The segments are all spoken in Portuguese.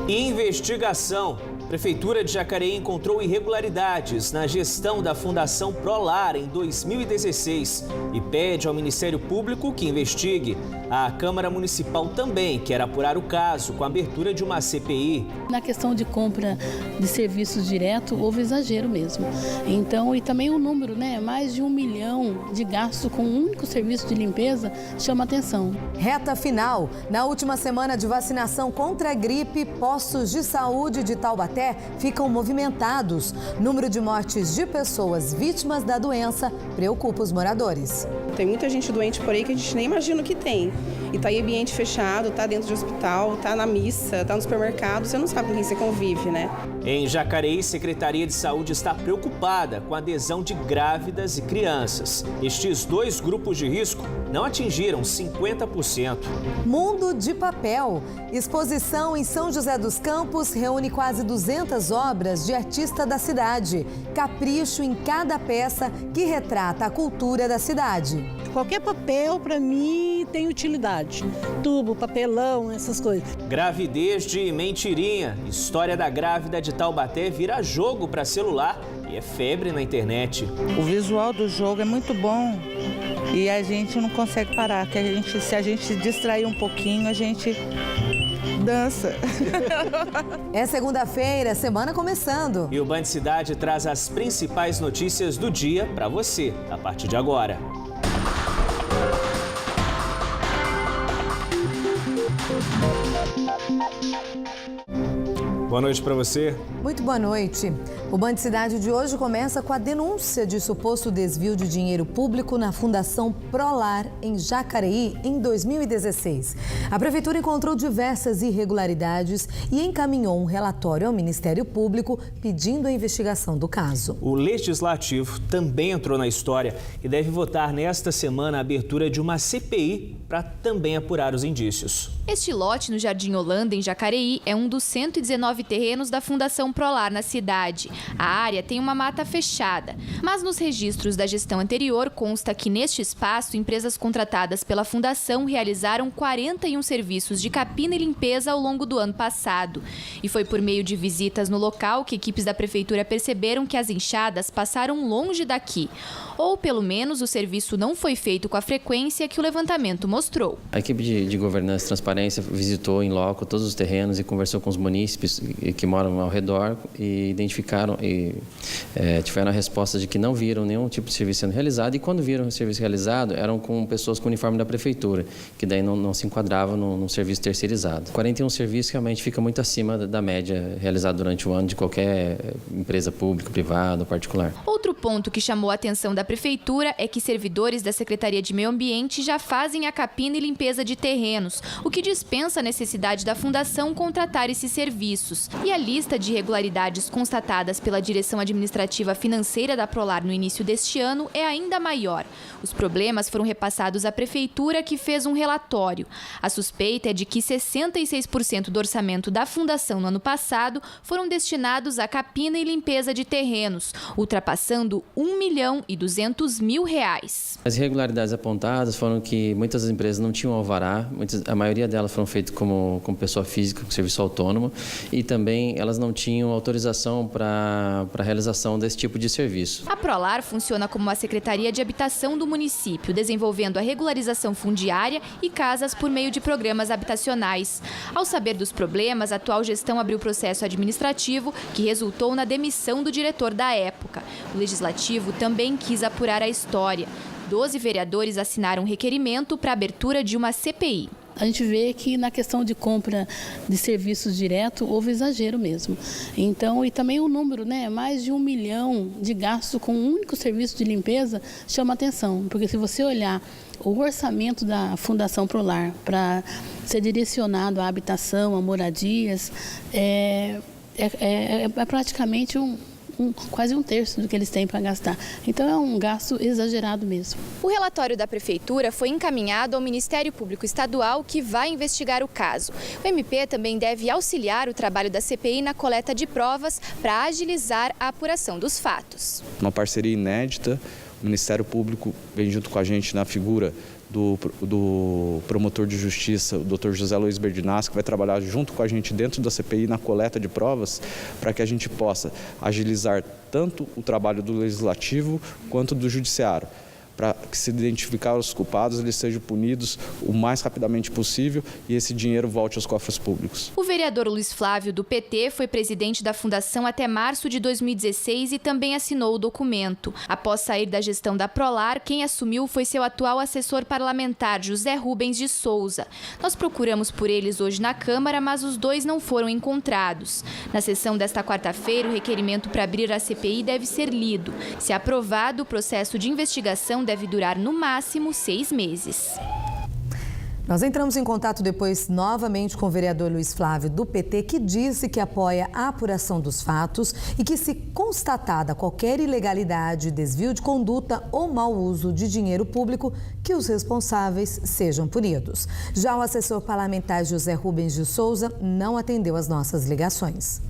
Investigação. A Prefeitura de Jacareí encontrou irregularidades na gestão da Fundação Prolar em 2016 e pede ao Ministério Público que investigue. A Câmara Municipal também quer apurar o caso com a abertura de uma CPI. Na questão de compra de serviços direto, houve exagero mesmo. Então, e também o número, mais de 1 milhão de gastos com um único serviço de limpeza chama atenção. Reta final. Na última semana de vacinação contra a gripe, postos de saúde de Taubaté ficam movimentados. Número de mortes de pessoas vítimas da doença preocupa os moradores. Tem muita gente doente por aí que a gente nem imagina o que tem. E tá em ambiente fechado, tá dentro de hospital, tá na missa, tá no supermercado, você não sabe com quem você convive, né? Em Jacareí, a Secretaria de Saúde está preocupada com a adesão de grávidas e crianças. Estes dois grupos de risco não atingiram 50%. Mundo de papel. Exposição em São José dos Campos reúne quase 200 obras de artista da cidade. Capricho em cada peça que retrata a cultura da cidade. Qualquer papel, para mim, tem utilidade. Tubo, papelão, essas coisas. Gravidez de mentirinha. História da grávida de Taubaté vira jogo para celular e é febre na internet. O visual do jogo é muito bom e a gente não consegue parar. Se a gente se distrair um pouquinho, a gente dança. É segunda-feira, semana começando. E o Band Cidade traz as principais notícias do dia para você, a partir de agora. Boa noite para você. Muito boa noite. O Band Cidade de hoje começa com a denúncia de suposto desvio de dinheiro público na Fundação Prolar, em Jacareí, em 2016. A Prefeitura encontrou diversas irregularidades e encaminhou um relatório ao Ministério Público pedindo a investigação do caso. O Legislativo também entrou na história e deve votar nesta semana a abertura de uma CPI para também apurar os indícios. Este lote no Jardim Holanda, em Jacareí, é um dos 119 terrenos da Fundação Prolar na cidade. A área tem uma mata fechada, mas nos registros da gestão anterior consta que neste espaço empresas contratadas pela Fundação realizaram 41 serviços de capina e limpeza ao longo do ano passado. E foi por meio de visitas no local que equipes da Prefeitura perceberam que as enxadas passaram longe daqui. Ou, pelo menos, o serviço não foi feito com a frequência que o levantamento mostrou. A equipe de governança e transparência visitou em loco todos os terrenos e conversou com os munícipes que moram ao redor e identificaram e tiveram a resposta de que não viram nenhum tipo de serviço sendo realizado e quando viram o serviço realizado eram com pessoas com uniforme da Prefeitura, que daí não se enquadravam num serviço terceirizado. 41 serviços realmente fica muito acima da média realizada durante o ano de qualquer empresa pública, privada ou particular. Outro ponto que chamou a atenção da Prefeitura é que servidores da Secretaria de Meio Ambiente já fazem a capina e limpeza de terrenos, o que dispensa a necessidade da Fundação contratar esses serviços. E a lista de irregularidades constatadas pela Direção Administrativa Financeira da Prolar no início deste ano é ainda maior. Os problemas foram repassados à Prefeitura, que fez um relatório. A suspeita é de que 66% do orçamento da Fundação no ano passado foram destinados à capina e limpeza de terrenos, ultrapassando R$1.200.000. As irregularidades apontadas foram que muitas das empresas não tinham alvará, a maioria delas foram feitas como pessoa física, com serviço autônomo, e também elas não tinham autorização para a realização desse tipo de serviço. A Prolar funciona como uma secretaria de habitação do município, desenvolvendo a regularização fundiária e casas por meio de programas habitacionais. Ao saber dos problemas, a atual gestão abriu processo administrativo que resultou na demissão do diretor da época. O Legislativo também quis apurar a história. 12 vereadores assinaram um requerimento para a abertura de uma CPI. A gente vê que na questão de compra de serviços direto houve exagero mesmo. Então, e também o número, mais de 1 milhão de gastos com um único serviço de limpeza chama atenção. Porque se você olhar o orçamento da Fundação Prolar para ser direcionado à habitação, a moradias, é praticamente quase um terço do que eles têm para gastar. Então é um gasto exagerado mesmo. O relatório da Prefeitura foi encaminhado ao Ministério Público Estadual, que vai investigar o caso. O MP também deve auxiliar o trabalho da CPI na coleta de provas para agilizar a apuração dos fatos. Uma parceria inédita, o Ministério Público vem junto com a gente na figura do promotor de justiça, o Dr. José Luiz Berdinasco, que vai trabalhar junto com a gente dentro da CPI na coleta de provas, para que a gente possa agilizar tanto o trabalho do Legislativo quanto do Judiciário, para que, se identificar os culpados, eles sejam punidos o mais rapidamente possível e esse dinheiro volte aos cofres públicos. O vereador Luiz Flávio, do PT, foi presidente da Fundação até março de 2016 e também assinou o documento. Após sair da gestão da Prolar, quem assumiu foi seu atual assessor parlamentar, José Rubens de Souza. Nós procuramos por eles hoje na Câmara, mas os dois não foram encontrados. Na sessão desta quarta-feira, o requerimento para abrir a CPI deve ser lido. Se aprovado, o processo de investigação deve durar no máximo 6 meses. Nós entramos em contato depois novamente com o vereador Luiz Flávio, do PT, que disse que apoia a apuração dos fatos e que, se constatada qualquer ilegalidade, desvio de conduta ou mau uso de dinheiro público, que os responsáveis sejam punidos. Já o assessor parlamentar José Rubens de Souza não atendeu às nossas ligações.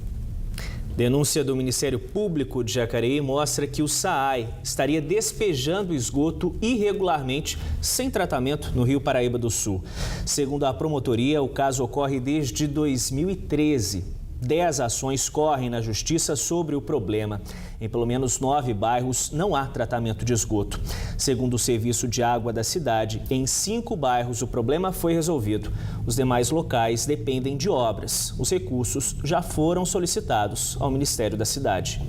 Denúncia do Ministério Público de Jacareí mostra que o SAAI estaria despejando esgoto irregularmente, sem tratamento, no Rio Paraíba do Sul. Segundo a promotoria, o caso ocorre desde 2013. 10 ações correm na Justiça sobre o problema. Em pelo menos 9 bairros não há tratamento de esgoto. Segundo o Serviço de Água da cidade, em 5 bairros o problema foi resolvido. Os demais locais dependem de obras. Os recursos já foram solicitados ao Ministério da Cidade.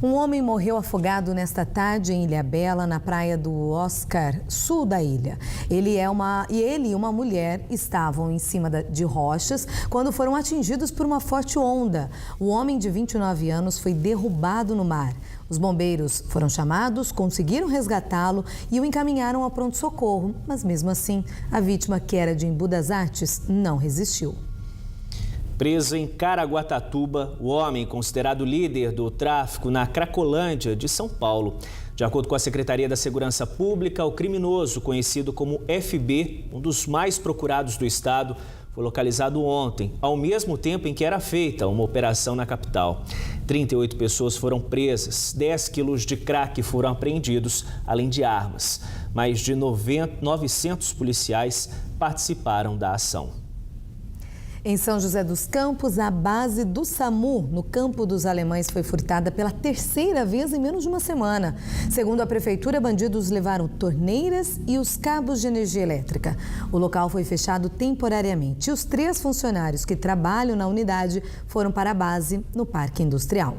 Um homem morreu afogado nesta tarde em Ilhabela, na praia do Oscar, sul da ilha. Ele e uma mulher estavam em cima de rochas quando foram atingidos por uma forte onda. O homem, de 29 anos, foi derrubado no mar. Os bombeiros foram chamados, conseguiram resgatá-lo e o encaminharam ao pronto-socorro. Mas mesmo assim, a vítima, que era de Embu das Artes, não resistiu. Preso em Caraguatatuba, o homem considerado líder do tráfico na Cracolândia de São Paulo. De acordo com a Secretaria da Segurança Pública, o criminoso, conhecido como FB, um dos mais procurados do estado, foi localizado ontem, ao mesmo tempo em que era feita uma operação na capital. 38 pessoas foram presas, 10 quilos de crack foram apreendidos, além de armas. Mais de 900 policiais participaram da ação. Em São José dos Campos, a base do SAMU, no Campo dos Alemães, foi furtada pela 3ª vez em menos de uma semana. Segundo a prefeitura, bandidos levaram torneiras e os cabos de energia elétrica. O local foi fechado temporariamente e os 3 funcionários que trabalham na unidade foram para a base no Parque Industrial.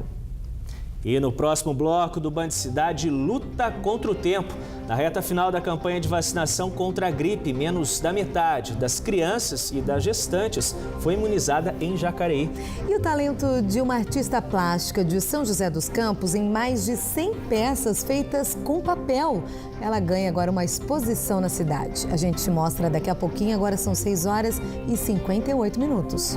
E no próximo bloco do Band Cidade, luta contra o tempo. Na reta final da campanha de vacinação contra a gripe, menos da metade das crianças e das gestantes foi imunizada em Jacareí. E o talento de uma artista plástica de São José dos Campos em mais de 100 peças feitas com papel. Ela ganha agora uma exposição na cidade. A gente te mostra daqui a pouquinho, agora são 6 horas e 58 minutos.